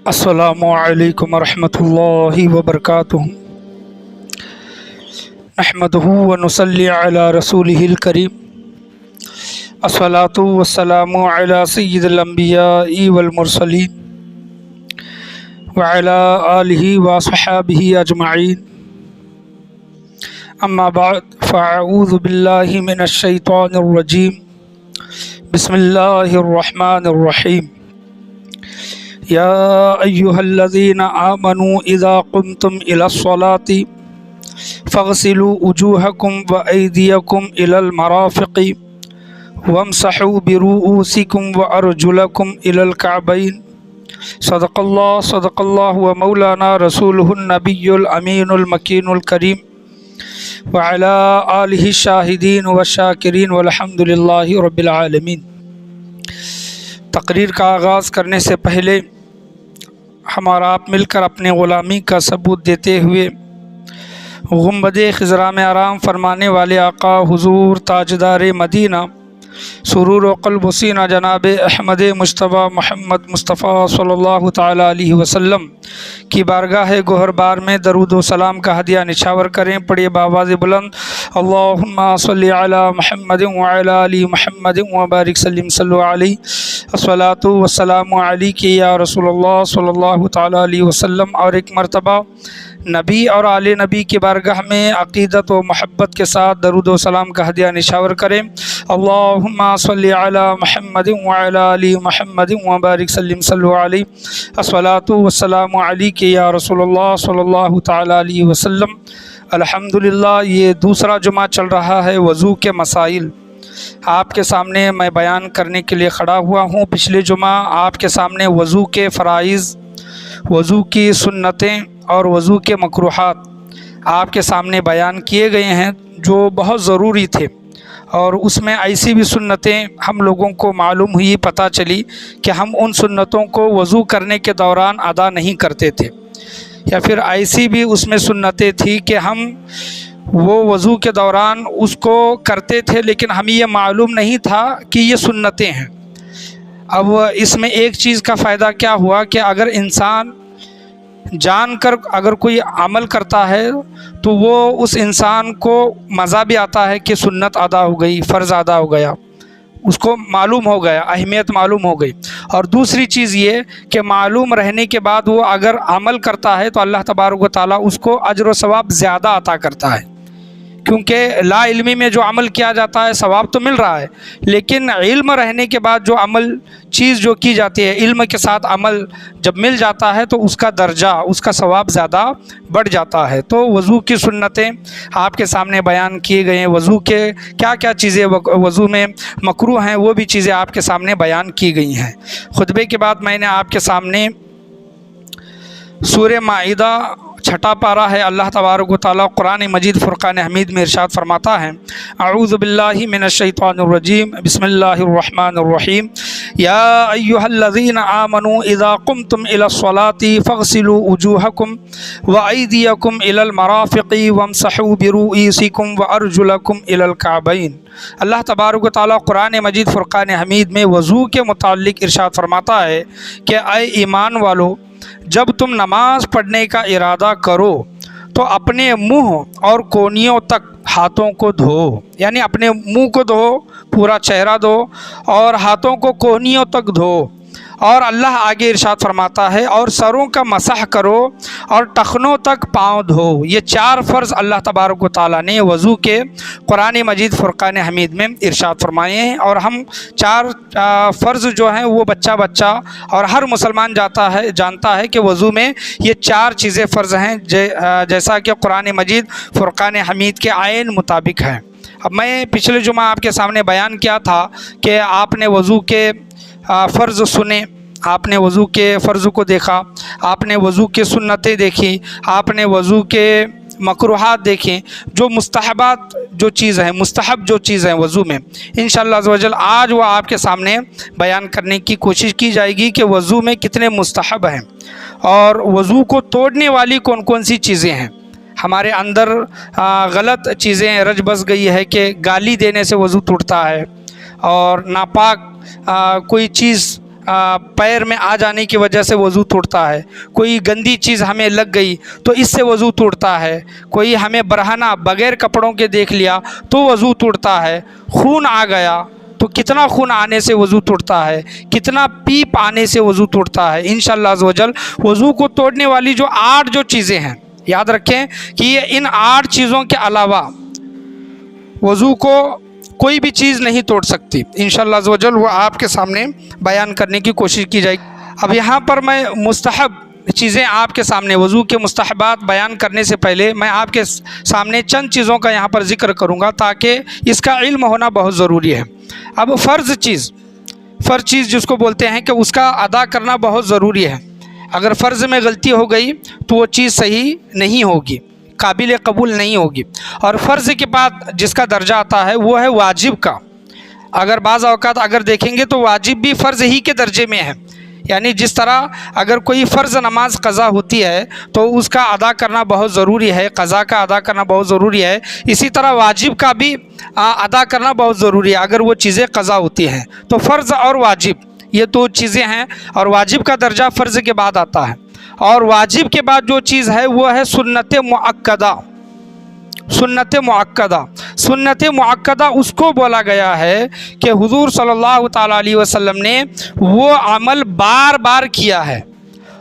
अस्सलामु अलैकुम वरहमतुल्लाहि वबरकातुहू। नहमदुहु व नुसल्ली अला रसूलिहिल करीम। अस्सलातु वस्सलामु अला सय्यिदिल अंबिया'i वल मुरसलीन व अला आलिहि व अस्हाबिहि अजमईन। अम्मा बाद फ़अऊज़ु बिल्लाहि मिनश शैतानिर रजीम। बिस्मिल्लाहिर रहमानिर रहीम। या अय्युहल्लज़ीना आमनू इज़ा कुमतुम इलस्सलाति फ़ग़सिलू वुजूहकुम व अयदियकुम इलल मराफ़िक़ि वमसहू बिरुऊसिकुम व अर्जुलकुम इलल कअबैन। सदक़ल्लाहु व मौलाना रसूलुहुन नबियुल अमीनुल मकीनुल करीम व अला आलिहि शाहिदीन व शाकिरीन वल्हम्दुलिल्लाहि रब्बिल आलमीन। तकरीर का आगाज़ करने से पहले हमारा आप मिलकर अपने ग़ुलामी का सबूत देते हुए गुंबदे खिज़रा में आराम फरमाने वाले आका हुज़ूर ताजदार मदीना सुरूर व क़ल्ब सीना जनाब अहमद मुज्तबा मोहम्मद मुस्तफ़ा सल्लल्लाहु तआला अलैहि वसल्लम की बारगाह गोहरबार में दरूद व सलाम का हदिया निछावर करें। पढ़िए बावाज़ बुलंद अल्लाहुम्मा सल्लि अला मुहम्मदिन व अला आलि मुहम्मदिन व बारिक सल्लिम सल्लु अलैहि अस्सलातु वस्सलामु अलैका या रसूलल्लाह सल्लल्लाहु तआला अलैहि वसल्लम। और एक मरतबा नबी और आले नबी की बारगाह में अक़ीदत व मोहब्बत के साथ दरूद व सलाम का हदिया निछावर करें। अल्लाहुम्मा सल्लि अला मुहम्मदिन व अला आलि मुहम्मदिन व बारिक सल्लिम सल्लु अलैहि अस्सलातु वस्सलामु अलैका या रसूलल्लाह सल्लल्लाहु तआला अलैहि वसल्लम। अल्हम्दुलिल्लाह, ये दूसरा जुमा चल रहा है वज़ू के मसाइल आपके सामने मैं बयान करने के लिए खड़ा हुआ हूँ। पिछले जुमा आपके सामने वज़ू के फ़राइज़, वज़ू की सुन्नतें और वज़ू के मकरूहात आपके सामने बयान किए गए हैं जो बहुत ज़रूरी थे। और उसमें ऐसी भी सुन्नतें हम लोगों को मालूम हुई, पता चली कि हम उन सुन्नतों को वज़ू करने के दौरान अदा नहीं करते थे, या फिर ऐसी भी उसमें सुन्नतें थी कि हम वो वज़ू के दौरान उसको करते थे लेकिन हमें ये मालूम नहीं था कि ये सुन्नतें हैं। अब इसमें एक चीज़ का फ़ायदा क्या हुआ कि अगर इंसान जानकर अगर कोई अमल करता है तो वो उस इंसान को मज़ा भी आता है कि सुन्नत अदा हो गई, फ़र्ज़ अदा हो गया, उसको मालूम हो गया, अहमियत मालूम हो गई। और दूसरी चीज़ ये कि मालूम रहने के बाद वो अगर अमल करता है तो अल्लाह तबारक व तआला उसको अज्र व सवाब ज़्यादा अता करता है, क्योंकि ला इल्मी में जो अमल किया जाता है सवाब तो मिल रहा है, लेकिन इल्म रहने के बाद जो अमल चीज़ जो की जाती है, इल्म के साथ अमल जब मिल जाता है तो उसका दर्जा, उसका सवाब ज़्यादा बढ़ जाता है। तो वज़ू की सुन्नतें आपके सामने बयान किए गए हैं। वज़ू के क्या क्या चीज़ें वज़ू में मकरूह हैं वो भी चीज़ें आपके सामने बयान की गई हैं। खुतबे के बाद मैंने आपके सामने सूरह माइदा छठा पारा है, अल्लाह तबारक व तआला कुरान मजीद फ़ुरक़ान हमीद में इरशाद फरमाता है, अऊज़ु बिल्लाहि मिनश शैतानिर रजीम, बिस्मिल्लाहिर रहमानिर रहीम। या अय्युहल्लज़ीना आमनू इज़ा कुमतुम इलस्सलाति फ़ग़सिलू वुजूहकुम व अयदियकुम इलल मराफ़िक़ि वमसहू बिरुऊसिकुम व अर्जुलकुम इलल कअबैन। अल्लाह तबारक व तआला कुरान मजीद फ़ुरक़ान हमीद में वज़ू के मुताल्लिक़ इरशाद फरमाता है कि ऐ ईमान वालो, जब तुम नमाज़ पढ़ने का इरादा करो तो अपने मुँह और कोनियों तक हाथों को धो, यानी अपने मुँह को धो, पूरा चेहरा धो और हाथों को कोनियों तक धो। और अल्लाह आगे इरशाद फरमाता है और सरों का मसह करो और टखनों तक पाँव धो। ये चार फ़र्ज़ अल्लाह तबारक व तआला ने वज़ू के कुरान मजीद फ़ुरक़ान हमीद में इरशाद फरमाए हैं। और हम चार फ़र्ज़ जो हैं वो बच्चा बच्चा और हर मुसलमान जानता है कि वज़ू में ये चार चीज़ें फ़र्ज़ हैं, जैसा कि कुरान मजीद फ़ुरक़ान हमीद के आयन मुताबिक है। अब मैं पिछले जुमा आपके सामने बयान किया था कि आपने वज़ू के फ़र्ज़ सुने, आपने वज़ू के फ़र्ज़ को देखा, आपने वज़ू के सुन्नतें देखी, आपने वज़ू के मकरूहात देखें, जो मुस्तहबात जो चीज़ है, मुस्तहब जो चीज़ है वज़ू में, इंशाअल्लाह अज़्ज़ व जल आज वह आपके सामने बयान करने की कोशिश की जाएगी कि वज़ू में कितने मुस्तहब हैं और वज़ू को तोड़ने वाली कौन कौन सी चीज़ें हैं। हमारे अंदर गलत चीज़ें रच बस गई है कि गाली देने से वज़ू टूटता है और नापाक कोई चीज़ पैर में आ जाने की वजह से वज़ू टूटता है, कोई गंदी चीज़ हमें लग गई तो इससे वज़ू टूटता है, कोई हमें बरहना बग़ैर कपड़ों के देख लिया तो वज़ू टूटता है, खून आ गया तो कितना खून आने से वज़ू टूटता है, कितना पीप आने से वज़ू टूटता है। इंशाअल्लाह अज़्ज़ व जल वज़ू को तोड़ने वाली जो 8 जो चीज़ें हैं, याद रखें कि ये इन 8 चीज़ों के अलावा वज़ू को कोई भी चीज़ नहीं तोड़ सकती। इंशाअल्लाह अज़्ज़ व जल वो आपके सामने बयान करने की कोशिश की जाएगी। अब यहाँ पर मैं मुस्तहब चीज़ें आपके सामने, वज़ू के मुस्तहबात बयान करने से पहले मैं आपके सामने चंद चीज़ों का यहाँ पर ज़िक्र करूँगा ताकि इसका इल्म होना बहुत ज़रूरी है। अब फ़र्ज़ चीज़ जिसको बोलते हैं कि उसका अदा करना बहुत ज़रूरी है। अगर फ़र्ज़ में गलती हो गई तो वो चीज़ सही नहीं होगी, काबिल कबूल नहीं होगी। और फ़र्ज़ के बाद जिसका दर्जा आता है वो है वाजिब का। अगर बाज़ औक़ात अगर देखेंगे तो वाजिब भी फ़र्ज़ ही के दर्जे में है, यानी जिस तरह अगर कोई फ़र्ज़ नमाज क़ज़ा होती है तो उसका अदा करना बहुत ज़रूरी है, क़ज़ा का अदा करना बहुत ज़रूरी है, इसी तरह वाजिब का भी अदा करना बहुत ज़रूरी है अगर वो चीज़ें क़ज़ा होती हैं। तो फ़र्ज़ और वाजिब ये 2 चीज़ें हैं, और वाजिब का दर्जा फ़र्ज़ के बाद आता है। और वाजिब के बाद जो चीज़ है वो है सुन्नत मुअक्कदा। सुन्नत मुअक्कदा उसको बोला गया है कि हुज़ूर सल्लल्लाहु ताला अलैहि वसल्लम ने वो अमल बार बार किया है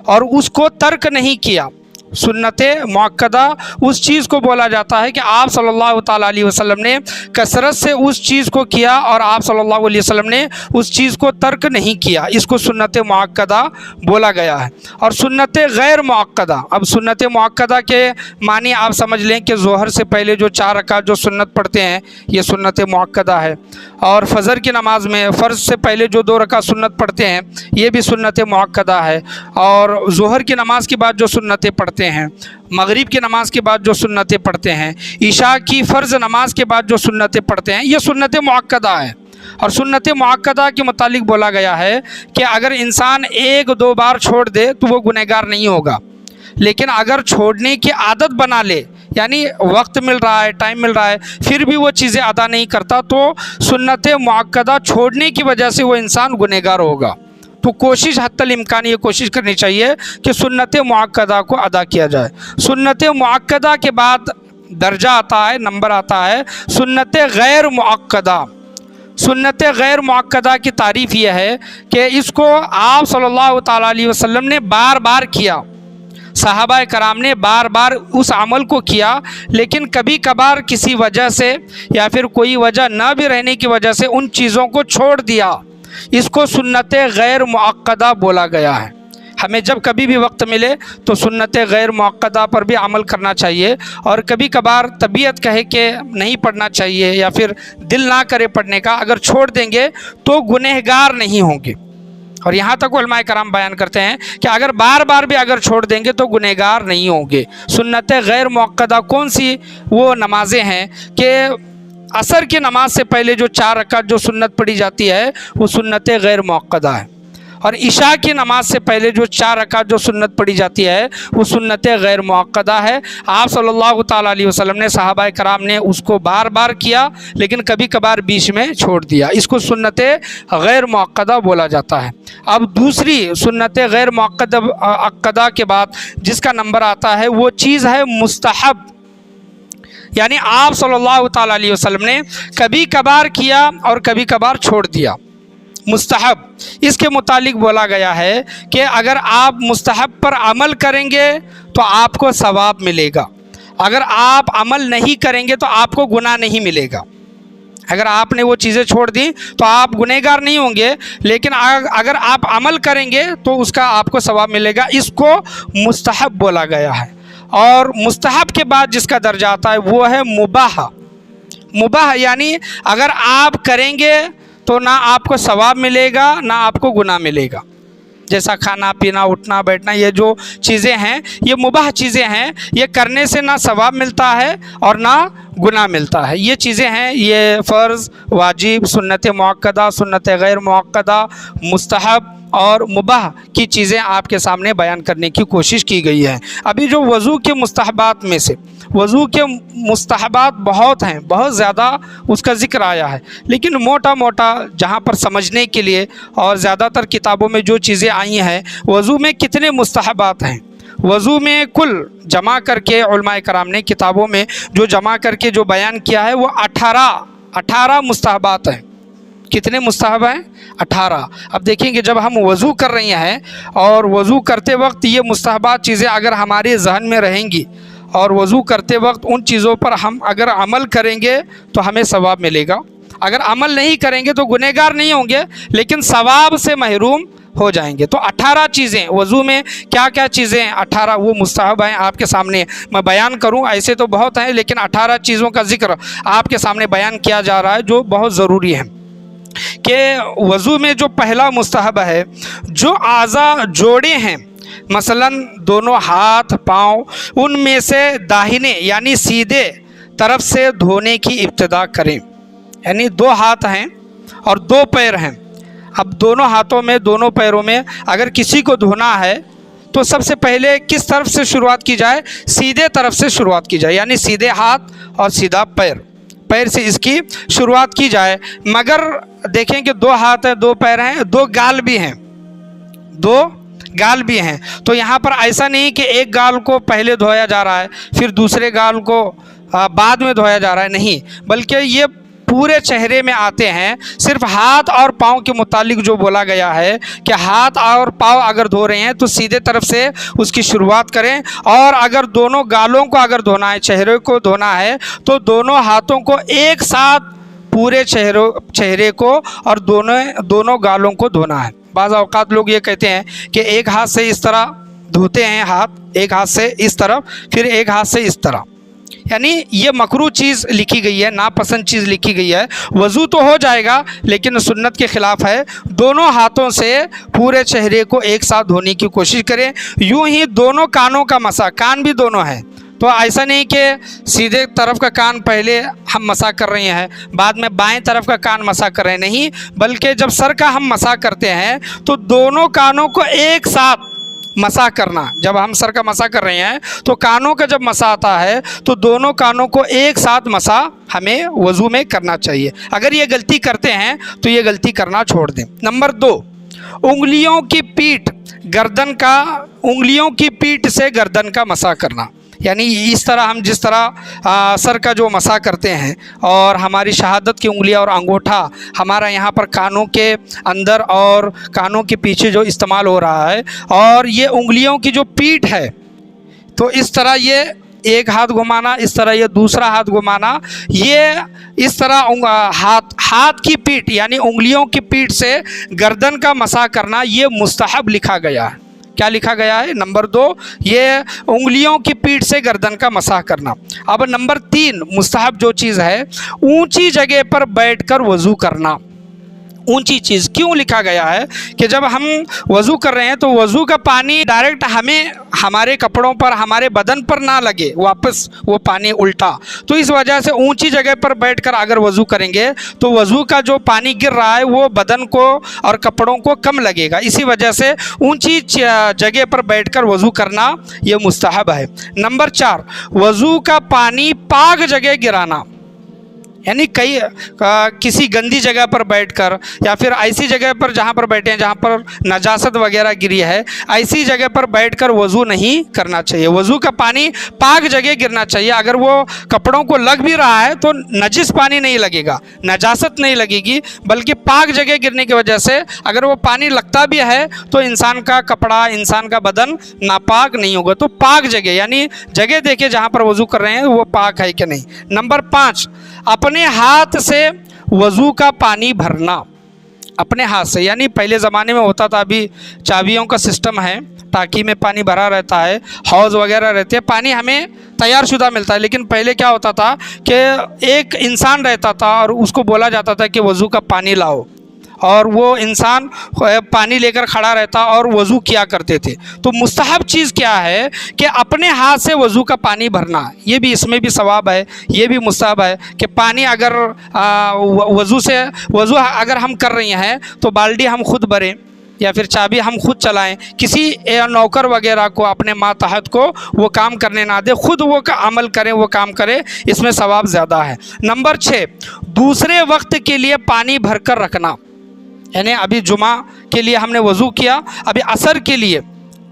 और उसको तर्क नहीं किया। सुन्नत मुअक्कदा उस चीज़ को बोला जाता है कि आप सल्लल्लाहु ताला अलैहि वसल्लम ने कसरत से उस चीज़ को किया और आप सल्लल्लाहु अलैहि वसल्लम ने उस चीज़ को तर्क नहीं किया, इसको सुन्नत मुअक्कदा बोला गया है। और सुन्नत गैर मुअक्कदा, अब सुन्नत मुअक्कदा के मानी आप समझ लें कि ज़ोहर से पहले जो 4 रकात जो सुन्नत पढ़ते हैं ये सुन्नत मुअक्कदा है, और फजर की नमाज़ में फ़र्ज़ से पहले जो 2 रकात सुन्नत पढ़ते हैं ये भी सुन्नत मुअक्कदा है, और ज़ोहर की नमाज़ के बाद जो सुन्नतें पढ़ते हैं, मगरिब की नमाज के बाद जो सुन्नतें पढ़ते हैं, ईशा की फ़र्ज़ नमाज के बाद जो सुन्नतें पढ़ते हैं, ये सुन्नत मुअक्कदा है। और सुन्नत मुअक्कदा के मुतालिक बोला गया है कि अगर इंसान 1-2 बार छोड़ दे तो वो गुनहगार नहीं होगा, लेकिन अगर छोड़ने की आदत बना ले, यानी वक्त मिल रहा है, टाइम मिल रहा है, फिर भी वो चीज़ें अदा नहीं करता तो सुन्नत मुअक्कदा छोड़ने की वजह से वो इंसान गुनहगार होगा। तो कोशिश हत्तल इम्कान ये कोशिश करनी चाहिए कि सुन्नत मुअक्कदा को अदा किया जाए। सुन्नत मुअक्कदा के बाद दर्जा आता है, नंबर आता है सुन्नत गैर मुअक्कदा। सुन्नत गैर मुअक्कदा की तारीफ़ यह है कि इसको आप सल्लल्लाहु ताला अलैहि वसल्लम ने बार बार किया, सहाबा कराम ने बार बार उस अमल को किया, लेकिन कभी कभार किसी वजह से या फिर कोई वजह न भी रहने की वजह से उन चीज़ों को छोड़ दिया, इसको सुन्नत गैर मुअक्कदा बोला गया है। हमें जब कभी भी वक्त मिले तो सुन्नत गैर मुअक्कदा पर भी अमल करना चाहिए, और कभी कभार तबीयत कहे कि नहीं पढ़ना चाहिए या फिर दिल ना करे पढ़ने का, अगर छोड़ देंगे तो गुनहगार नहीं होंगे। और यहाँ तक उलमाए कराम बयान करते हैं कि अगर बार बार भी अगर छोड़ देंगे तो गुनहगार नहीं होंगे। सुन्नत गैर मुअक्कदा कौन सी वो नमाज़ें हैं कि असर की नमाज से पहले जो 4 रकात जो सुन्नत पढ़ी जाती है वो सुन्नत गैर मुअक्कदा है, और इशा की नमाज से पहले जो 4 रकात जो सुन्नत पढ़ी जाती है वो सुन्नत गैर मुअक्कदा है। आप सल्लल्लाहु ताला अलैहि वसल्लम ने, सहाबा कराम ने उसको बार बार किया, लेकिन कभी कभार बीच में छोड़ दिया, इसको सुन्नत गैर मुअक्कदा बोला जाता है। अब दूसरी सुन्नत गैर मुअक्कदा के बाद जिसका नंबर आता है वो चीज़ है मुस्तहब, यानी आप सल्लल्लाहु ताला अलैहि वसल्लम ने कभी कभार किया और कभी कभार छोड़ दिया। मुस्तहब इसके मुतालिक बोला गया है कि अगर आप मुस्तहब पर अमल करेंगे तो आपको सवाब मिलेगा, अगर आप अमल नहीं करेंगे तो आपको गुनाह नहीं मिलेगा। अगर आपने वो चीज़ें छोड़ दी तो आप गुनहगार नहीं होंगे, लेकिन अगर आप अमल करेंगे तो उसका आपको सवाब मिलेगा, इसको मुस्तहब बोला गया है। और मुस्तहब के बाद जिसका दर्जा आता है वो है मुबाह। मुबाह यानी अगर आप करेंगे तो ना आपको सवाब मिलेगा ना आपको गुनाह मिलेगा, जैसा खाना पीना उठना बैठना ये जो चीज़ें हैं ये मुबाह चीज़ें हैं, ये करने से ना सवाब मिलता है और ना गुनाह मिलता है। ये चीज़ें हैं, ये फ़र्ज़, वाजिब, सुन्नत मुअक्कदा, सुन्नत गैर मुअक्कदा, मुस्तहब और मुबाह की चीज़ें आपके सामने बयान करने की कोशिश की गई है। अभी जो वज़ू के मुस्तहबात में से, वज़ू के मुस्तहबात बहुत हैं, बहुत ज़्यादा उसका ज़िक्र आया है, लेकिन मोटा मोटा जहाँ पर समझने के लिए और ज़्यादातर किताबों में जो चीज़ें आई हैं, वज़ू में कितने मुस्तहबात हैं, वज़ू में कुल जमा करके उलमाए कराम ने किताबों में जो जमा करके जो बयान किया है वो 18 मुस्तहबात हैं। कितने मुस्तहब हैं? 18। अब देखेंगे जब हम वज़ू कर रहे हैं और वज़ू करते वक्त ये मुस्तहबात चीज़ें अगर हमारे जहन में रहेंगी और वज़ू करते वक्त उन चीज़ों पर हम अगर अमल करेंगे तो हमें सवाब मिलेगा, अगर अमल नहीं करेंगे तो गुनहगार नहीं होंगे लेकिन सवाब से महरूम हो जाएंगे। तो 18 चीज़ें वज़ू में क्या क्या चीज़ें 18 वो मुस्तहब हैं आपके सामने मैं बयान करूं। ऐसे तो बहुत हैं लेकिन 18 चीज़ों का ज़िक्र आपके सामने बयान किया जा रहा है जो बहुत ज़रूरी है। कि वज़ू में जो पहला मुस्तहब है, जो आज़ा जोड़े हैं मसलन दोनों हाथ पाँव, उनमें से दाहिने यानी सीधे तरफ से धोने की इब्तिदा करें। यानी 2 हाथ हैं और 2 पैर हैं, अब दोनों हाथों में दोनों पैरों में अगर किसी को धोना है तो सबसे पहले किस तरफ से शुरुआत की जाए? सीधे तरफ से शुरुआत की जाए, यानी सीधे हाथ और सीधा पैर, पैर से इसकी शुरुआत की जाए। मगर देखें कि 2 हाथ हैं, 2 पैर हैं, 2 गाल भी हैं, 2 गाल भी हैं। तो यहाँ पर ऐसा नहीं कि एक गाल को पहले धोया जा रहा है फिर दूसरे गाल को बाद में धोया जा रहा है, नहीं, बल्कि ये पूरे चेहरे में आते हैं। सिर्फ हाथ और पाँव के मुतालिक जो बोला गया है कि हाथ और पाँव अगर धो रहे हैं तो सीधे तरफ से उसकी शुरुआत करें, और अगर दोनों गालों को अगर धोना है, चेहरे को धोना है, तो दोनों हाथों को एक साथ पूरे चेहरे को और दोनों गालों को धोना है। बाज़ औक़ात लोग ये कहते हैं कि एक हाथ से इस तरह धोते हैं, हाथ एक हाथ से इस तरफ फिर एक हाथ से इस तरह, यानी ये मकरूह चीज़ लिखी गई है, नापसंद चीज़ लिखी गई है। वज़ू तो हो जाएगा लेकिन सुन्नत के ख़िलाफ़ है। दोनों हाथों से पूरे चेहरे को एक साथ धोने की कोशिश करें। यूं ही दोनों कानों का मसा, कान भी दोनों हैं, तो ऐसा नहीं कि सीधे तरफ का कान पहले हम मसा कर रहे हैं बाद में बाएं तरफ का कान मसा कर रहे हैं, नहीं, बल्कि जब सर का हम मसा करते हैं तो दोनों कानों को एक साथ मसा करना। जब हम सर का मसा कर रहे हैं तो कानों का जब मसा आता है तो दोनों कानों को एक साथ मसा हमें वज़ू में करना चाहिए। अगर ये गलती करते हैं तो ये गलती करना छोड़ दें। नंबर 2, उंगलियों की पीठ, गर्दन का, उंगलियों की पीठ से गर्दन का मसा करना, यानी इस तरह हम जिस तरह सर का जो मसा करते हैं और हमारी शहादत की उंगलियां और अंगूठा हमारा यहाँ पर कानों के अंदर और कानों के पीछे जो इस्तेमाल हो रहा है, और ये उंगलियों की जो पीठ है तो इस तरह ये एक हाथ घुमाना, इस तरह ये दूसरा हाथ घुमाना, ये इस तरह हाथ की पीठ यानी उंगलियों की पीठ से गर्दन का मसा करना, ये मुस्तहब लिखा गया है। क्या लिखा गया है? नंबर 2, ये उंगलियों की पीठ से गर्दन का मसाह करना। अब नंबर 3 मुस्तहब जो चीज़ है, ऊंची जगह पर बैठकर वज़ू करना। ऊंची चीज़ क्यों लिखा गया है कि जब हम वज़ू कर रहे हैं तो वज़ू का पानी डायरेक्ट हमें हमारे कपड़ों पर, हमारे बदन पर ना लगे वापस वो पानी उल्टा, तो इस वजह से ऊंची जगह पर बैठकर अगर वज़ू करेंगे तो वज़ू का जो पानी गिर रहा है वो बदन को और कपड़ों को कम लगेगा। इसी वजह से ऊंची जगह पर बैठकर वज़ू करना ये मुस्तहब है। नंबर 4, वज़ू का पानी पाक जगह गिराना, यानी किसी गंदी जगह पर बैठकर या फिर ऐसी जगह पर जहाँ पर बैठे हैं जहाँ पर नजासत वगैरह गिरी है, ऐसी जगह पर बैठकर वज़ू नहीं करना चाहिए। वज़ू का पानी पाक जगह गिरना चाहिए। अगर वो कपड़ों को लग भी रहा है तो नजिस पानी नहीं लगेगा, नजासत नहीं लगेगी, बल्कि पाक जगह गिरने की वजह से अगर वो पानी लगता भी है तो इंसान का कपड़ा, इंसान का बदन नापाक नहीं होगा। तो पाक जगह यानी जगह देखिए जहाँ पर वज़ू कर रहे हैं वो पाक है कि नहीं। नंबर 5, अपने हाथ से वज़ू का पानी भरना, अपने हाथ से, यानी पहले ज़माने में होता था, अभी चाबियों का सिस्टम है, टाँकी में पानी भरा रहता है, हौज़ वगैरह रहते हैं, पानी हमें तैयार शुदा मिलता है। लेकिन पहले क्या होता था कि एक इंसान रहता था और उसको बोला जाता था कि वज़ू का पानी लाओ, اور وہ انسان پانی لے کر کھڑا رہتا اور وضو کیا کرتے تھے۔ تو مستحب چیز کیا ہے کہ اپنے ہاتھ سے وضو کا پانی بھرنا، یہ بھی اس میں بھی ثواب ہے، یہ بھی مستحب ہے کہ پانی اگر وضو اگر ہم کر رہے ہیں تو بالٹی ہم خود بھریں یا پھر چابی ہم خود چلائیں، کسی نوکر وغیرہ کو اپنے ماتحت کو وہ کام کرنے نہ دے، خود وہ عمل کریں، وہ کام کرے، اس میں ثواب زیادہ ہے۔ نمبر 6، دوسرے وقت کے لیے پانی بھر کر رکھنا، یعنی ابھی جمعہ کے لیے ہم نے وضو کیا، ابھی عصر کے لیے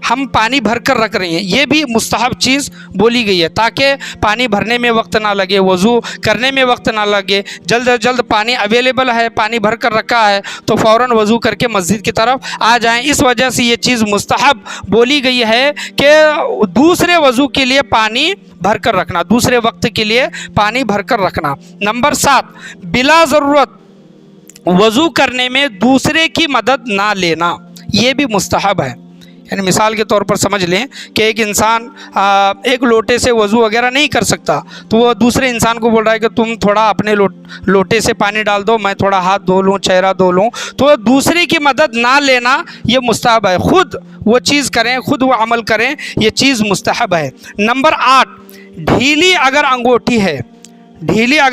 ہم پانی بھر کر رکھ رہے ہیں، یہ بھی مستحب چیز بولی گئی ہے تاکہ پانی بھرنے میں وقت نہ لگے، وضو کرنے میں وقت نہ لگے، جلد از جلد پانی اویلیبل ہے، پانی بھر کر رکھا ہے تو فوراً وضو کر کے مسجد کی طرف آ جائیں۔ اس وجہ سے یہ چیز مستحب بولی گئی ہے کہ دوسرے وضو کے لیے پانی بھر کر رکھنا، دوسرے وقت کے لیے پانی بھر کر رکھنا۔ نمبر 7، بلا ضرورت وضو کرنے میں دوسرے کی مدد نہ لینا، یہ بھی مستحب ہے۔ یعنی مثال کے طور پر سمجھ لیں کہ ایک انسان ایک لوٹے سے وضو وغیرہ نہیں کر سکتا تو وہ دوسرے انسان کو بول رہا ہے کہ تم تھوڑا اپنے لوٹے سے پانی ڈال دو، میں تھوڑا ہاتھ دھو لوں، چہرہ دھو لوں، تو دوسرے کی مدد نہ لینا یہ مستحب ہے، خود وہ چیز کریں، خود وہ عمل کریں، یہ چیز مستحب ہے۔ نمبر 8، ڈھیلی اگر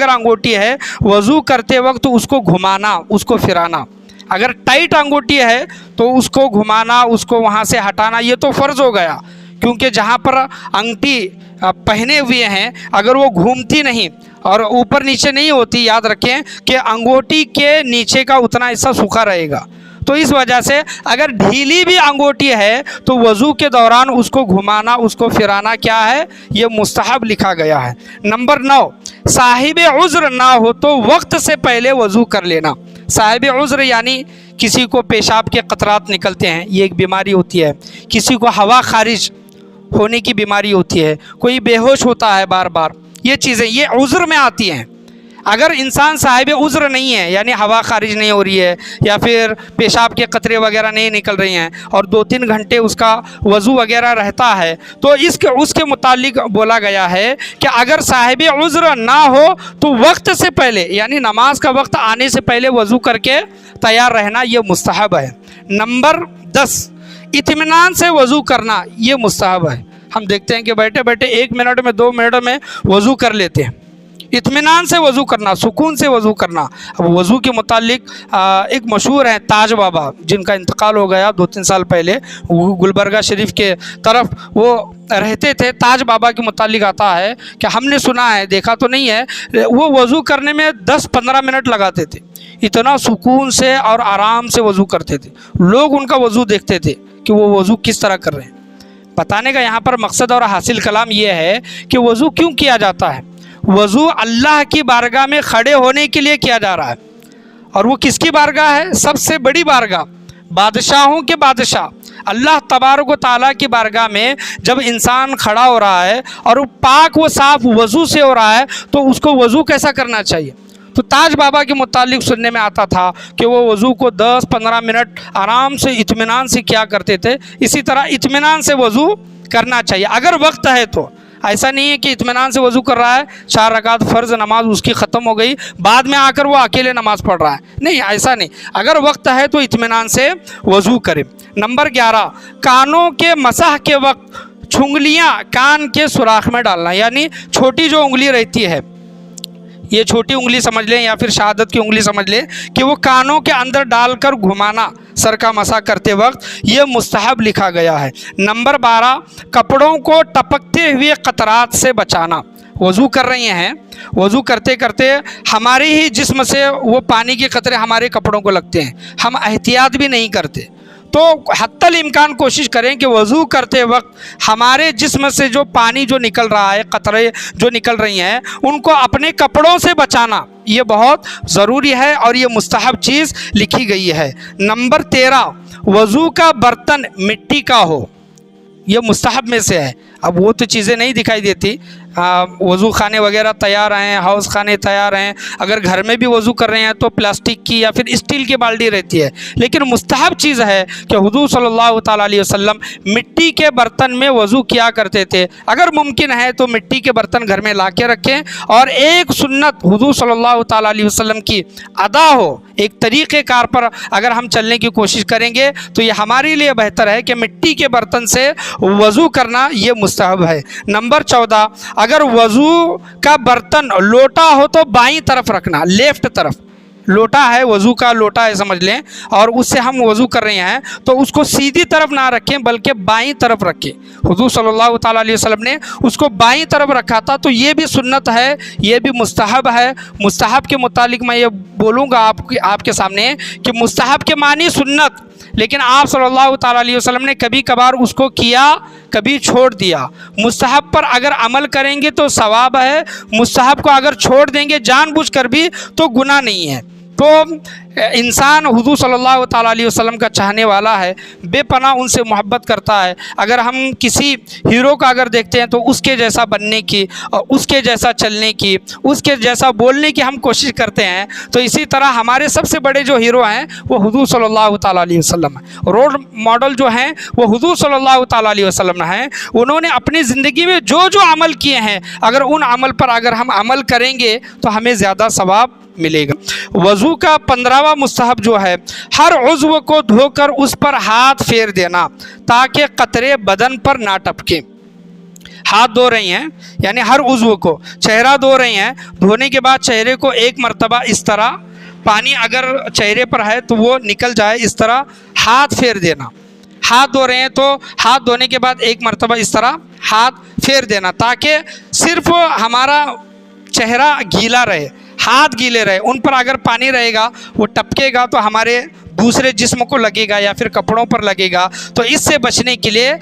انگوٹھی ہے وضو کرتے وقت اس کو گھمانا، اس کو پھرانا۔ اگر ٹائٹ انگوٹھی ہے تو اس کو گھمانا، اس کو وہاں سے ہٹانا، یہ تو فرض ہو گیا، کیونکہ جہاں پر انگوٹھی پہنے ہوئے ہیں اگر وہ گھومتی نہیں اور اوپر نیچے نہیں ہوتی، یاد رکھیں کہ انگوٹھی کے نیچے کا اتنا حصہ سوکھا رہے گا، تو اس وجہ سے اگر ڈھیلی بھی انگوٹھی ہے تو وضو کے دوران اس کو گھمانا، اس کو پھرانا کیا ہے، یہ مستحب لکھا گیا ہے۔ نمبر 9، صاحب عذر نہ ہو تو وقت سے پہلے وضو کر لینا۔ صاحب عذر یعنی کسی کو پیشاب کے قطرات نکلتے ہیں، یہ ایک بیماری ہوتی ہے، کسی کو ہوا خارج ہونے کی بیماری ہوتی ہے، کوئی بے ہوش ہوتا ہے بار بار، یہ چیزیں یہ عذر میں آتی ہیں۔ اگر انسان صاحب عذر نہیں ہے، یعنی ہوا خارج نہیں ہو رہی ہے یا پھر پیشاب کے قطرے وغیرہ نہیں نکل رہی ہیں اور 2-3 گھنٹے اس کا وضو وغیرہ رہتا ہے، تو اس کے متعلق بولا گیا ہے کہ اگر صاحب عذر نہ ہو تو وقت سے پہلے، یعنی نماز کا وقت آنے سے پہلے وضو کر کے تیار رہنا، یہ مستحب ہے۔ نمبر 10، اطمینان سے وضو کرنا، یہ مستحب ہے۔ ہم دیکھتے ہیں کہ بیٹھے بیٹھے 1 منٹ میں 2 منٹ میں وضو کر لیتے ہیں، اطمینان سے وضو کرنا، سکون سے وضو کرنا۔ اب وضو کے متعلق ایک مشہور ہیں تاج بابا، جن کا انتقال ہو گیا 2-3 سال پہلے، گلبرگہ شریف کے طرف وہ رہتے تھے۔ تاج بابا کے متعلق آتا ہے کہ ہم نے سنا ہے، دیکھا تو نہیں ہے، وہ وضو کرنے میں 10-15 منٹ لگاتے تھے، اتنا سکون سے اور آرام سے وضو کرتے تھے، لوگ ان کا وضو دیکھتے تھے کہ وہ وضو کس طرح کر رہے ہیں۔ بتانے کا یہاں پر مقصد اور حاصل کلام یہ ہے کہ وضو کیوں کیا جاتا ہے؟ وضو اللہ کی بارگاہ میں کھڑے ہونے کے لیے کیا جا رہا ہے، اور وہ کس کی بارگاہ ہے؟ سب سے بڑی بارگاہ، بادشاہوں کے بادشاہ اللہ تبارک و تعالیٰ کی بارگاہ میں جب انسان کھڑا ہو رہا ہے اور وہ پاک و صاف وضو سے ہو رہا ہے تو اس کو وضو کیسا کرنا چاہیے؟ تو تاج بابا کے متعلق سننے میں آتا تھا کہ وہ وضو کو 10-15 منٹ آرام سے اطمینان سے کیا کرتے تھے، اسی طرح اطمینان سے وضو کرنا چاہیے اگر وقت ہے تو۔ ایسا نہیں ہے کہ اطمینان سے وضو کر رہا ہے، 4 رکعت فرض نماز اس کی ختم ہو گئی، بعد میں آ کر وہ اکیلے نماز پڑھ رہا ہے، نہیں، ایسا نہیں، اگر وقت ہے تو اطمینان سے وضو کرے۔ نمبر 11، کانوں کے مسح کے وقت چھنگلیاں کان کے سوراخ میں ڈالنا، یعنی چھوٹی جو انگلی رہتی ہے، یہ چھوٹی انگلی سمجھ لیں یا پھر شہادت کی انگلی سمجھ لیں، کہ وہ کانوں کے اندر ڈال کر گھمانا سر کا مسح کرتے وقت، یہ مستحب لکھا گیا ہے۔ نمبر 12، کپڑوں کو ٹپکتے ہوئے قطرات سے بچانا۔ وضو کر رہے ہیں، وضو کرتے کرتے ہمارے ہی جسم سے وہ پانی کے قطرے ہمارے کپڑوں کو لگتے ہیں، ہم احتیاط بھی نہیں کرتے، تو حتی الامکان کوشش کریں کہ وضو کرتے وقت ہمارے جسم سے جو پانی جو نکل رہا ہے، قطرے جو نکل رہی ہیں، ان کو اپنے کپڑوں سے بچانا، یہ بہت ضروری ہے اور یہ مستحب چیز لکھی گئی ہے۔ نمبر 13، وضو کا برتن مٹی کا ہو، یہ مستحب میں سے ہے۔ اب وہ تو چیزیں نہیں دکھائی دیتی، वज़ू खाने वगैरह तैयार हैं, हाउस खाने तैयार हैं, अगर घर में भी वज़ू कर रहे हैं तो प्लास्टिक की या फिर स्टील की बाल्टी रहती है। लेकिन मुस्तहब चीज़ है कि हुज़ूर सल्लल्लाहु ताला अलैहि वसल्लम मिट्टी के बर्तन में वज़ू किया करते थे। अगर मुमकिन है तो मिट्टी के बर्तन घर में ला के रखें और एक सुन्नत हुज़ूर सल्लल्लाहु ताला अलैहि वसल्लम की अदा हो, एक तरीक़ेकार पर अगर हम चलने की कोशिश करेंगे तो ये हमारे लिए बेहतर है कि मिट्टी के बर्तन से वज़ू करना ये मुस्तहब है। नंबर 14, अगर वज़ू का बर्तन लोटा हो तो बाईं तरफ रखना, लेफ़्ट तरफ। लोटा है, वज़ू का लोटा है समझ लें, और उससे हम वज़ू कर रहे हैं तो उसको सीधी तरफ ना रखें बल्कि बाईं तरफ रखें। हुज़ूर सल्लल्लाहु ताला अलैहि वसल्लम ने उसको बाईं तरफ रखा था। तो ये भी सुन्नत है, ये भी मुस्तहब है। मुस्तहब के मुतालिक मैं ये बोलूँगा आपके सामने कि मुस्तहब के मानी सुन्नत, लेकिन आप सल्लल्लाहु ताला अलैहि वसल्लम ने कभी कभार उसको किया, कभी छोड़ दिया। मुस्तहब पर अगर अमल करेंगे तो सवाब है, मुस्तहब को अगर छोड़ देंगे जानबूझकर भी तो गुनाह नहीं है। तो इंसान हुज़ूर सल्लल्लाहु ताला अलैहि वसल्लम का चाहने वाला है, बेपनाह उनसे मोहब्बत करता है। अगर हम किसी हीरो का अगर देखते हैं तो उसके जैसा बनने की और उसके जैसा चलने की, उसके जैसा बोलने की हम कोशिश करते हैं। तो इसी तरह हमारे सबसे बड़े जो हीरो हैं वो हुज़ूर सल्लल्लाहु ताला अलैहि वसल्लम हैं। रोल मॉडल जो हैं वो हुज़ूर सल्लल्लाहु ताला अलैहि वसल्लम हैं। उन्होंने अपनी ज़िंदगी में जो जो अमल किए हैं, अगर उन अमल पर अगर हम अमल करेंगे तो हमें ज़्यादा सवाब मिलेगा। वज़ू का 15वां मुस्तहब जो है, हर उज़्व को धोकर उस पर हाथ फेर देना ताकि कतरे बदन पर ना टपके। हाथ धो रही हैं यानी हर उज़्व को, चेहरा धो रही हैं, धोने के बाद चेहरे को एक मरतबा इस तरह, पानी अगर चेहरे पर है तो वो निकल जाए, इस तरह हाथ फेर देना। हाथ धो रहे हैं तो हाथ धोने के बाद एक मरतबा इस तरह हाथ फेर देना ताकि सिर्फ हमारा चेहरा गीला रहे, हाथ गीले रहे। उन पर अगर पानी रहेगा वो टपकेगा तो हमारे दूसरे जिस्म को लगेगा या फिर कपड़ों पर लगेगा। तो इससे बचने के लिए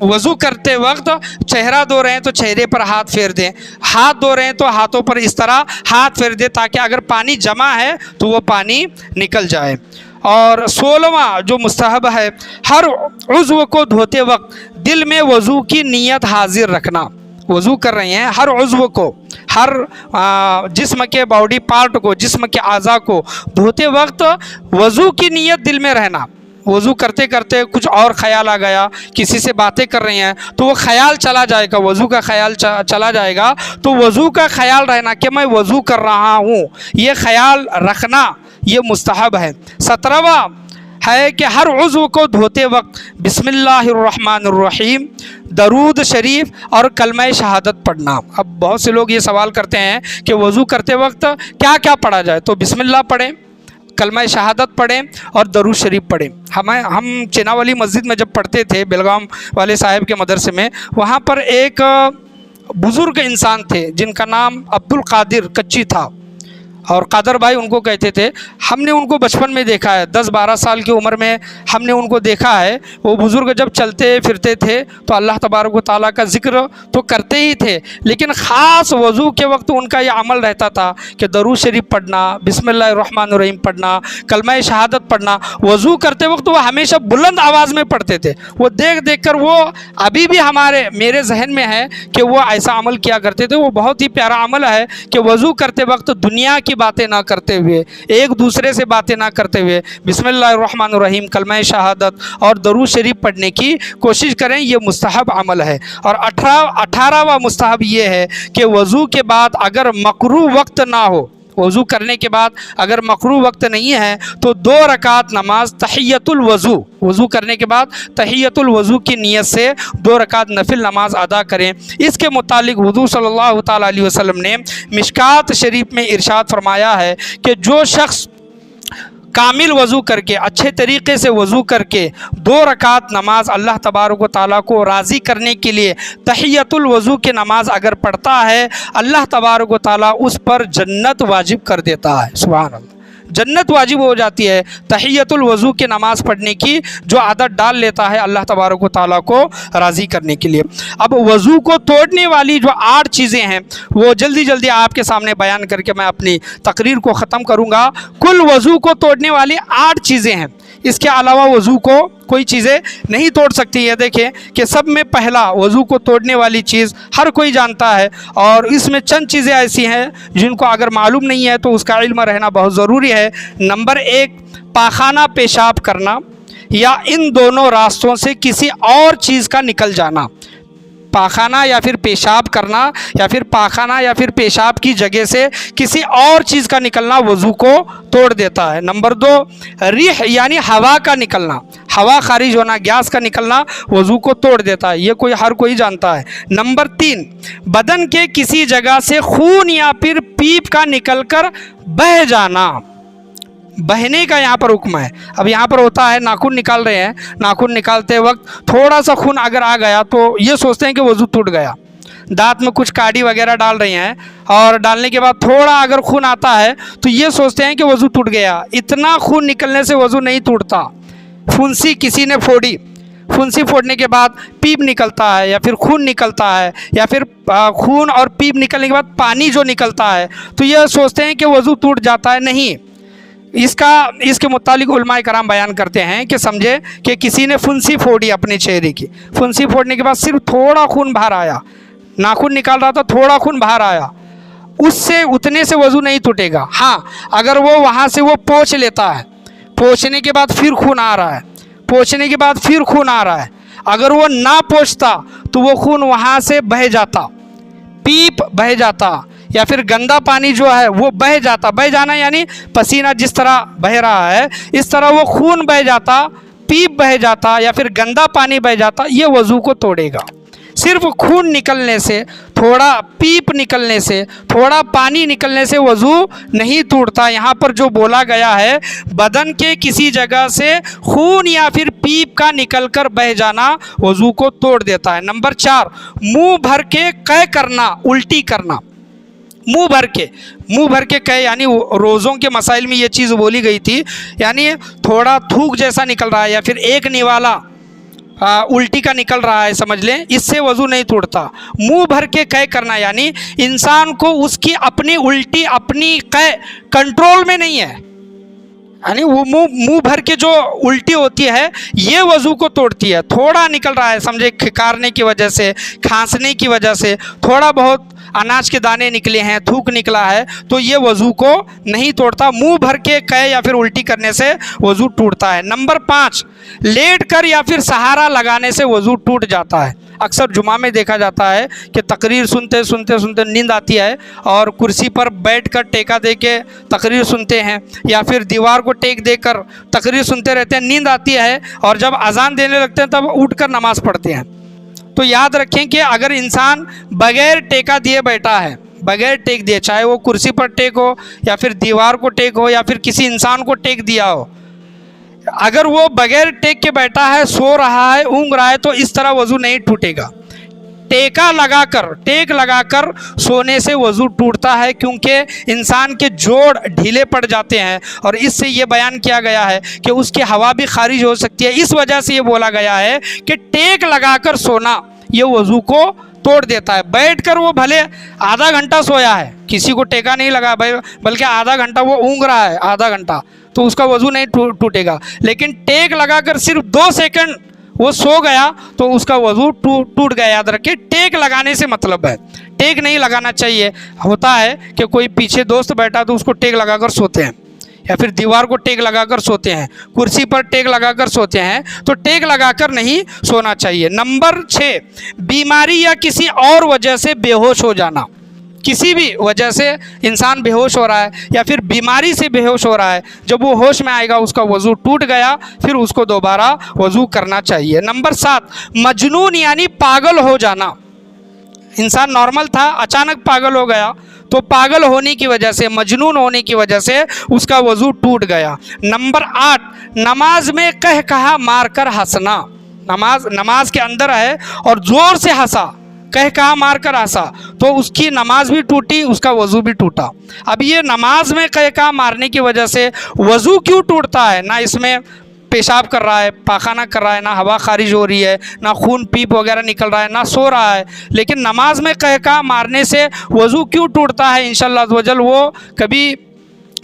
वज़ू करते वक्त चेहरा धो रहे हैं तो चेहरे पर हाथ फेर दें, हाथ धो रहे हैं तो हाथों पर इस तरह हाथ फेर दें ताकि अगर पानी जमा है तो वो पानी निकल जाए। और 16वां जो मुस्तहब है, हर उज़्व को धोते वक्त दिल में वज़ू की नीयत हाजिर रखना। वज़ू कर रहे हैं, हर उज़्व को, हर जिस्म के बॉडी पार्ट को, जिस्म के आज़ा को धोते वक्त वज़ू की नीयत दिल में रहना। वज़ू करते करते कुछ और ख़याल आ गया, किसी से बातें कर रहे हैं तो वो ख़याल चला जाएगा, वज़ू का ख़याल चला जाएगा। तो वज़ू का ख़याल रहना कि मैं वज़ू कर रहा हूँ, ये ख़याल रखना ये मुस्तहब है। 17वां है कि हर उज़्व को धोते वक्त बिस्मिल्लाहिर्रहमानिर्रहीम, दरूद शरीफ और कलमा शहादत पढ़ना। अब बहुत से लोग ये सवाल करते हैं कि वज़ू करते वक्त क्या क्या पढ़ा जाए, तो बिस्मिल्लाह पढ़ें, कलमा शहादत पढ़ें और दरूद शरीफ पढ़ें। हम चेनावली मस्जिद में जब पढ़ते थे, बेलगाम वाले साहब के मदरसे में, वहाँ पर एक बुज़ुर्ग इंसान थे जिनका नाम अब्दुल कादिर कच्ची था और कादर भाई उनको कहते थे। हमने उनको बचपन में देखा है, 10-12 साल की उम्र में हमने उनको देखा है। वो बुज़ुर्ग जब चलते फिरते थे तो अल्लाह तबारक व तआला का ज़िक्र तो करते ही थे, लेकिन ख़ास वज़ू के वक्त उनका ये अमल रहता था कि दरूद शरीफ पढ़ना, बिस्मिल्लाहिर्रहमानिर्रहीम पढ़ना, कलमा शहादत पढ़ना। वज़ू करते वक्त वो हमेशा बुलंद आवाज़ में पढ़ते थे। वो देख देख कर वो अभी भी मेरे जहन में है कि वो ऐसा अमल किया करते थे। वो बहुत ही प्यारा अमल है कि वज़ू करते वक्त दुनिया की बातें ना करते हुए, एक दूसरे से बातें ना करते हुए बिस्मिल्लाहिर्रहमानिर्रहीम, कलमा शहादत और दरूद शरीफ पढ़ने की कोशिश करें। ये मुस्तहब अमल है। और 18वां मुस्तहब ये है कि वज़ू के बाद अगर मकरूह वक्त ना हो, वज़ू करने के बाद अगर मकरूह वक्त नहीं है तो 2 रकात नमाज तहियतुल वज़ू, वज़ू करने के बाद तहियतुल वज़ू की नीयत से 2 रकात नफिल नमाज अदा करें। इसके मुतालिक हुज़ूर सल्लल्लाहु ताला अलैहि वसल्लम ने मिशकात शरीफ में इरशाद फरमाया है कि जो शख्स कामिल वज़ू करके, अच्छे तरीक़े से वज़ू करके 2 रकात नमाज अल्लाह तबारक व तआला को राज़ी करने के लिए तहियतुल वज़ू की नमाज अगर पढ़ता है, अल्लाह तबारक व तआला उस पर जन्नत वाजिब कर देता है। सुभान अल्लाह, जन्नत वाजिब हो जाती है तहियतुल वज़ू की नमाज़ पढ़ने की, जो आदत डाल लेता है अल्लाह तबारक व तआला को राज़ी करने के लिए। अब वज़ू को तोड़ने वाली जो 8 चीज़ें हैं वो जल्दी जल्दी आपके सामने बयान करके मैं अपनी तकरीर को ख़त्म करूँगा। कुल वज़ू को तोड़ने वाली 8 चीज़ें हैं। اس کے علاوہ وضو کو کوئی چیزیں نہیں توڑ سکتی. یہ دیکھیں کہ سب میں پہلا وضو کو توڑنے والی چیز ہر کوئی جانتا ہے, اور اس میں چند چیزیں ایسی ہیں جن کو اگر معلوم نہیں ہے تو اس کا علم رہنا بہت ضروری ہے. نمبر 1, پاخانہ پیشاب کرنا یا ان دونوں راستوں سے کسی اور چیز کا نکل جانا. پاخانہ یا پھر پیشاب کرنا یا پھر پاخانہ یا پھر پیشاب کی جگہ سے کسی اور چیز کا نکلنا وضو کو توڑ دیتا ہے. نمبر 2, ریح یعنی ہوا کا نکلنا, ہوا خارج ہونا, گیس کا نکلنا وضو کو توڑ دیتا ہے. یہ ہر کوئی جانتا ہے. نمبر 3, بدن کے کسی جگہ سے خون یا پھر پیپ کا نکل کر بہہ جانا. بہنے کا یہاں پر حکم ہے. اب یہاں پر ہوتا ہے ناخن نکال رہے ہیں, ناخن نکالتے وقت تھوڑا سا خون اگر آ گیا تو یہ سوچتے ہیں کہ وضو ٹوٹ گیا. دانت میں کچھ کاڑی وغیرہ ڈال رہے ہیں اور ڈالنے کے بعد تھوڑا اگر خون آتا ہے تو یہ سوچتے ہیں کہ وضو ٹوٹ گیا. اتنا خون نکلنے سے وضو نہیں ٹوٹتا. پھنسی کسی نے پھوڑی, پھنسی پھوڑنے کے بعد پیپ نکلتا ہے یا پھر خون نکلتا ہے یا پھر خون اور پیپ نکلنے کے بعد پانی جو نکلتا ہے تو یہ سوچتے ہیں کہ وضو ٹوٹ جاتا ہے. نہیں, اس کے متعلق علماء کرام بیان کرتے ہیں کہ سمجھے کہ کسی نے پھنسی پھوڑی اپنے چہرے کی, پھنسی پھوڑنے کے بعد صرف تھوڑا خون باہر آیا, ناخن نکال رہا تھا تھوڑا خون باہر آیا, اس سے اتنے سے وضو نہیں ٹوٹے گا. ہاں اگر وہ وہاں سے وہ پوچھ لیتا ہے, پوچھنے کے بعد پھر خون آ رہا ہے, پوچھنے کے بعد پھر خون آ رہا ہے, اگر وہ نہ پوچھتا تو وہ خون وہاں سے بہہ جاتا, پیپ بہہ جاتا, یا پھر گندا پانی جو ہے وہ بہہ جاتا. بہہ جانا یعنی پسینہ جس طرح بہہ رہا ہے اس طرح وہ خون بہہ جاتا, پیپ بہہ جاتا یا پھر گندا پانی بہہ جاتا. یہ وضو کو توڑے گا. صرف خون نکلنے سے, تھوڑا پیپ نکلنے سے, تھوڑا پانی نکلنے سے وضو نہیں ٹوٹتا. یہاں پر جو بولا گیا ہے بدن کے کسی جگہ سے خون یا پھر پیپ کا نکل کر بہہ جانا وضو کو توڑ دیتا ہے. نمبر 4, منہ بھر کے قے کرنا, الٹی کرنا. منہ بھر کے قے یعنی روزوں کے مسائل میں یہ چیز بولی گئی تھی, یعنی تھوڑا تھوک جیسا نکل رہا ہے یا پھر ایک نوالا الٹی کا نکل رہا ہے سمجھ لیں, اس سے وضو نہیں ٹوٹتا. منہ بھر کے قے کرنا یعنی انسان کو اس کی اپنی الٹی اپنی قے کنٹرول میں نہیں ہے, یعنی وہ منہ بھر کے جو الٹی ہوتی ہے یہ وضو کو توڑتی ہے. تھوڑا نکل رہا ہے سمجھے کھکارنے کی وجہ سے, کھانسنے کی وجہ سے, تھوڑا بہت اناج کے دانے نکلے ہیں, تھوک نکلا ہے تو یہ وضو کو نہیں توڑتا. منہ بھر کے قے یا پھر الٹی کرنے سے وضو ٹوٹتا ہے. نمبر 5, لیٹ کر یا پھر سہارا لگانے سے وضو ٹوٹ جاتا ہے. اکثر جمعہ میں دیکھا جاتا ہے کہ تقریر سنتے نیند آتی ہے اور کرسی پر بیٹھ کر ٹیکا دے کے تقریر سنتے ہیں یا پھر دیوار کو ٹیک دے کر تقریر سنتے رہتے ہیں. نیند آتی ہے اور جب اذان دینے لگتے ہیں تب اٹھ کر نماز پڑھتے ہیں. تو یاد رکھیں کہ اگر انسان بغیر ٹیکا دیے بیٹھا ہے, بغیر ٹیک دیے, چاہے وہ کرسی پر ٹیک ہو یا پھر دیوار کو ٹیک ہو یا پھر کسی انسان کو ٹیک دیا ہو, اگر وہ بغیر ٹیک کے بیٹھا ہے, سو رہا ہے, اونگ رہا ہے تو اس طرح وضو نہیں ٹوٹے گا. ٹیک لگا کر سونے سے وضو ٹوٹتا ہے کیونکہ انسان کے جوڑ ڈھیلے پڑ جاتے ہیں اور اس سے یہ بیان کیا گیا ہے کہ اس کی ہوا بھی خارج ہو سکتی ہے. اس وجہ سے یہ بولا گیا ہے کہ ٹیک لگا کر سونا یہ وضو کو توڑ دیتا ہے. بیٹھ کر وہ بھلے آدھا گھنٹہ سویا ہے, کسی کو ٹیکا نہیں لگا بلکہ آدھا گھنٹہ وہ اونگ رہا ہے, آدھا گھنٹہ, تو اس کا وضو نہیں ٹوٹے گا. لیکن ٹیک لگا کر صرف 2 سیکنڈ وہ سو گیا تو اس کا وضو ٹوٹ گیا. یاد رکھیں ٹیک لگانے سے مطلب ہے, ٹیک نہیں لگانا چاہیے. ہوتا ہے کہ کوئی پیچھے دوست بیٹھا تو اس کو ٹیک لگا کر سوتے ہیں یا پھر دیوار کو ٹیک لگا کر سوتے ہیں, کرسی پر ٹیک لگا کر سوتے ہیں, تو ٹیک لگا کر نہیں سونا چاہیے. نمبر 6, بیماری یا کسی اور وجہ سے بے ہوش ہو جانا. کسی بھی وجہ سے انسان بے ہوش ہو رہا ہے یا پھر بیماری سے بے ہوش ہو رہا ہے, جب وہ ہوش میں آئے گا اس کا وضو ٹوٹ گیا, پھر اس کو دوبارہ وضو کرنا چاہیے. نمبر 7, مجنون یعنی پاگل ہو جانا. انسان نارمل تھا, اچانک پاگل ہو گیا, تو پاگل ہونے کی وجہ سے, مجنون ہونے کی وجہ سے اس کا وضو ٹوٹ گیا. نمبر 8, نماز میں کہا مار کر ہنسنا. نماز کے اندر ہے اور زور سے ہنسا, کہا مار کر ہنسا, تو اس کی نماز بھی ٹوٹی, اس کا وضو بھی ٹوٹا. اب یہ نماز میں کہا مارنے کی وجہ سے وضو کیوں ٹوٹتا ہے؟ نہ اس میں پیشاب کر رہا ہے, پاخانہ کر رہا ہے, نہ ہوا خارج ہو رہی ہے, نہ خون پیپ وغیرہ نکل رہا ہے, نہ سو رہا ہے, لیکن نماز میں کہا مارنے سے وضو کیوں ٹوٹتا ہے؟ انشاءاللہ عز و جل وہ کبھی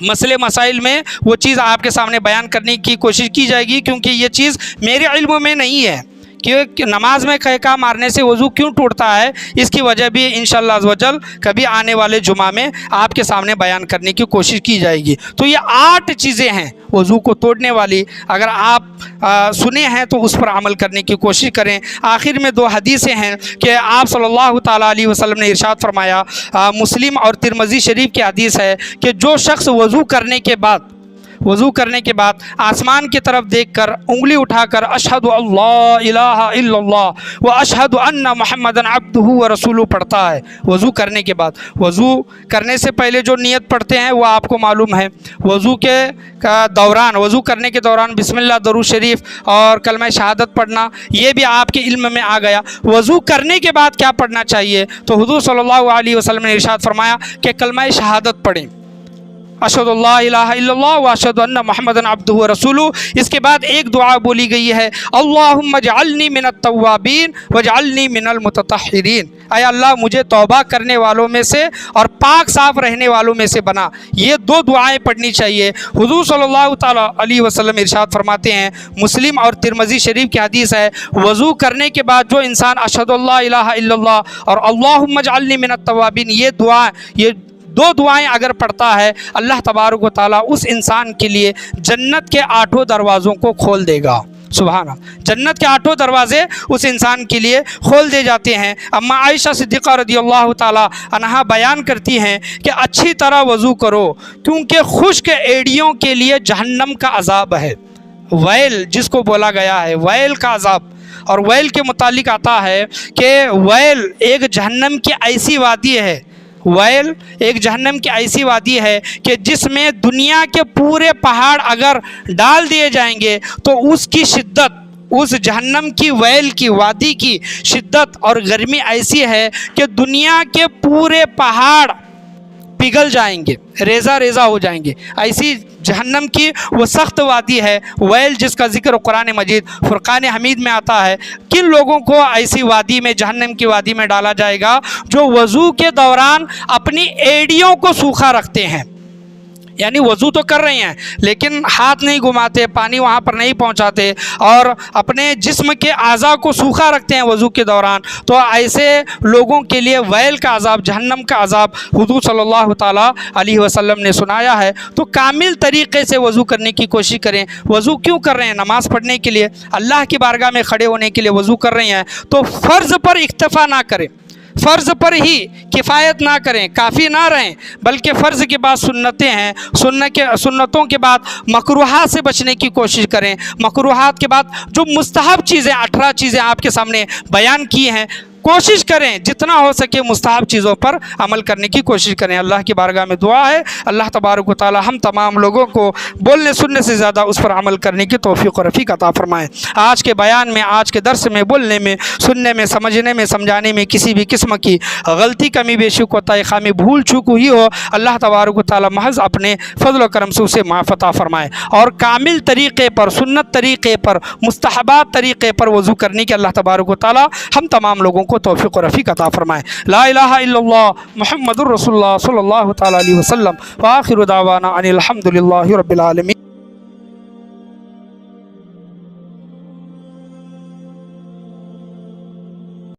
مسئلے مسائل میں وہ چیز آپ کے سامنے بیان کرنے کی کوشش کی جائے گی، کیونکہ یہ چیز میرے علم میں نہیں ہے کہ نماز میں قہقہ مارنے سے وضو کیوں ٹوٹتا ہے۔ اس کی وجہ بھی انشاءاللہ عز و جل کبھی آنے والے جمعہ میں آپ کے سامنے بیان کرنے کی کوشش کی جائے گی۔ تو یہ 8 چیزیں ہیں وضو کو توڑنے والی، اگر آپ سنے ہیں تو اس پر عمل کرنے کی کوشش کریں۔ آخر میں 2 حدیثیں ہیں کہ آپ صلی اللہ تعالیٰ علیہ وسلم نے ارشاد فرمایا، مسلم اور ترمذی شریف کی حدیث ہے کہ جو شخص وضو کرنے کے بعد آسمان کی طرف دیکھ کر انگلی اٹھا کر اشہد اللہ الہ الا اللہ و اشہد ان محمد عبدہ و رسولہ پڑھتا ہے، وضو کرنے کے بعد، وضو کرنے سے پہلے جو نیت پڑھتے ہیں وہ آپ کو معلوم ہے، وضو کرنے کے دوران بسم اللہ، درود شریف اور کلمہ شہادت پڑھنا، یہ بھی آپ کے علم میں آ گیا۔ وضو کرنے کے بعد کیا پڑھنا چاہیے؟ تو حضور صلی اللہ علیہ وسلم نے ارشاد فرمایا کہ کلمہ شہادت پڑھیں، اشہد اللہ الہ الا اللہ و اشہد ان محمد عبدہ و رسولہ۔ اس کے بعد ایک دعا بولی گئی ہے، اللہم اجعلنی من التوابین واجعلنی من المتطہرین، اے اللہ مجھے توبہ کرنے والوں میں سے اور پاک صاف رہنے والوں میں سے بنا۔ یہ 2 دعائیں پڑھنی چاہیے۔ حضور صلی اللہ تعالیٰ علیہ وسلم ارشاد فرماتے ہیں، مسلم اور ترمذی شریف کی حدیث ہے، وضو کرنے کے بعد جو انسان اشہد اللہ الہ الا اللہ اور اللہم اجعلنی من التوابین، یہ 2 دعائیں اگر پڑھتا ہے، اللہ تبارک و تعالیٰ اس انسان کے لیے جنت کے 8 دروازوں کو کھول دے گا۔ سبحان اللہ، جنت کے 8 دروازے اس انسان کے لیے کھول دے جاتے ہیں۔ اما عائشہ صدیقہ رضی اللہ تعالیٰ عنہا بیان کرتی ہیں کہ اچھی طرح وضو کرو، کیونکہ خشک ایڑیوں کے لیے جہنم کا عذاب ہے۔ ویل جس کو بولا گیا ہے، ویل کا عذاب، اور ویل کے متعلق آتا ہے کہ ویل ایک جہنم کی ایسی وادی ہے، ویل ایک جہنم کی ایسی وادی ہے کہ جس میں دنیا کے پورے پہاڑ اگر ڈال دیے جائیں گے تو اس کی شدت، اس جہنم کی ویل کی وادی کی شدت اور گرمی ایسی ہے کہ دنیا کے پورے پہاڑ پگھل جائیں گے، ریزہ ریزہ ہو جائیں گے۔ ایسی جہنم کی وہ سخت وادی ہے ویل، جس کا ذکر قرآن مجید فرقان حمید میں آتا ہے۔ کن لوگوں کو ایسی وادی میں، جہنم کی وادی میں ڈالا جائے گا؟ جو وضو کے دوران اپنی ایڑیوں کو سوکھا رکھتے ہیں، یعنی وضو تو کر رہے ہیں لیکن ہاتھ نہیں گھماتے، پانی وہاں پر نہیں پہنچاتے اور اپنے جسم کے اعضاء کو سوکھا رکھتے ہیں وضو کے دوران، تو ایسے لوگوں کے لیے ویل کا عذاب، جہنم کا عذاب حضور صلی اللہ تعالیٰ علیہ وسلم نے سنایا ہے۔ تو کامل طریقے سے وضو کرنے کی کوشش کریں۔ وضو کیوں کر رہے ہیں؟ نماز پڑھنے کے لیے، اللہ کی بارگاہ میں کھڑے ہونے کے لیے وضو کر رہے ہیں، تو فرض پر اکتفا نہ کریں، فرض پر ہی کفایت نہ کریں، کافی نہ رہیں، بلکہ فرض کے بعد سنتیں ہیں، سنتوں کے بعد مکروہات سے بچنے کی کوشش کریں۔ مکروہات کے بعد جو مستحب چیزیں 18 چیزیں آپ کے سامنے بیان کی ہیں، کوشش کریں جتنا ہو سکے مستحب چیزوں پر عمل کرنے کی کوشش کریں۔ اللہ کی بارگاہ میں دعا ہے اللہ تبارک و تعالی ہم تمام لوگوں کو بولنے سننے سے زیادہ اس پر عمل کرنے کی توفیق و رفیق عطا فرمائے۔ آج کے بیان میں، آج کے درس میں، بولنے میں، سننے میں، سمجھنے میں، سمجھانے میں کسی بھی قسم کی غلطی، کمی، بیشی، کوتاہی، خامی، بھول چوک ہوئی ہو، اللہ تبارک و تعالی محض اپنے فضل و کرم سے اسے معاف عطا فرمائے، اور کامل طریقے پر، سنت طریقے پر، مستحبات طریقے پر وضو کرنے کے اللہ تبارک و تعالی ہم تمام لوگوں کو توفیق و رفیق عطا فرمائے۔ لا الہ الا اللہ محمد الرسول اللہ صلی اللہ تعالی علیہ وسلم، وآخر دعوانا ان الحمد للہ رب العالمین۔